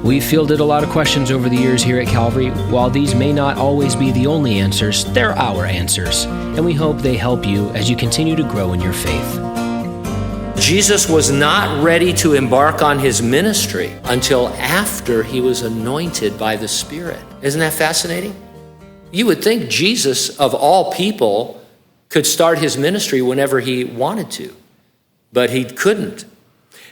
We've fielded a lot of questions over the years here at Calvary. While these may not always be the only answers, they're our answers, and we hope they help you as you continue to grow in your faith. Jesus was not ready to embark on his ministry until after he was anointed by the Spirit. Isn't that fascinating? You would think Jesus, of all people, could start his ministry whenever he wanted to, but he couldn't.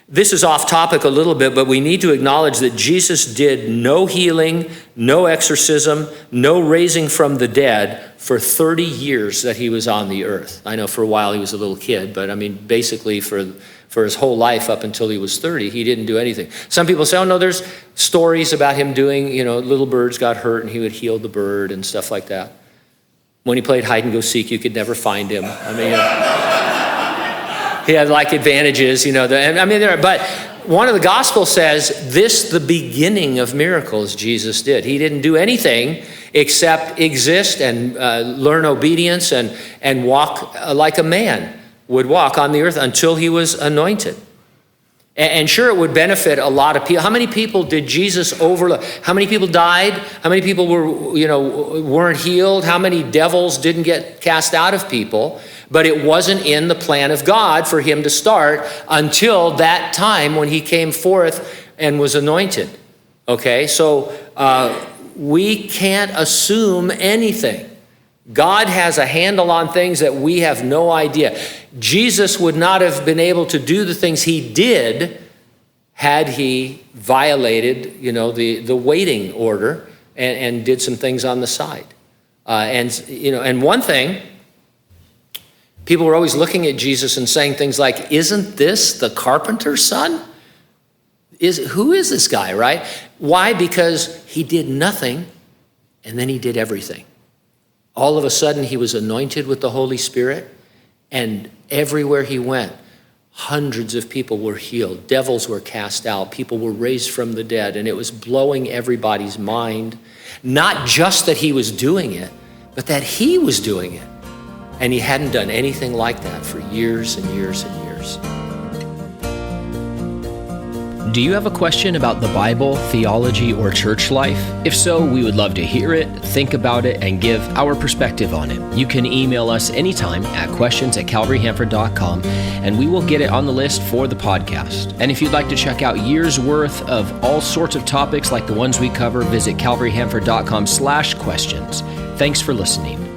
This is off topic a little bit, but we need to acknowledge that Jesus did no healing, no exorcism, no raising from the dead for 30 years that he was on the earth. I know for a while he was a little kid, but I mean, basically for his whole life up until he was 30, he didn't do anything. Some people say, oh no, there's stories about him doing, little birds got hurt and he would heal the bird and stuff like that. When he played hide and go seek, you could never find him. I mean, he had like advantages, but one of the Gospels says this, the beginning of miracles Jesus did. He didn't do anything except exist and learn obedience and walk like a man would walk on the earth until he was anointed. And sure, it would benefit a lot of people. How many people did Jesus overlook? How many people died? How many people weren't healed? How many devils didn't get cast out of people? But it wasn't in the plan of God for him to start until that time when he came forth and was anointed. Okay, so we can't assume anything. God has a handle on things that we have no idea. Jesus would not have been able to do the things he did had he violated, the waiting order and did some things on the side. And one thing, people were always looking at Jesus and saying things like, isn't this the carpenter's son? Who is this guy, right? Why? Because he did nothing and then he did everything. All of a sudden, he was anointed with the Holy Spirit, and everywhere he went, hundreds of people were healed. Devils were cast out. People were raised from the dead, and it was blowing everybody's mind. Not just that he was doing it, but that he was doing it. And he hadn't done anything like that for years and years and years. Do you have a question about the Bible, theology, or church life? If so, we would love to hear it, think about it, and give our perspective on it. You can email us anytime at questions@calvaryhanford.com, and we will get it on the list for the podcast. And if you'd like to check out years worth of all sorts of topics like the ones we cover, visit calvaryhanford.com/questions. Thanks for listening.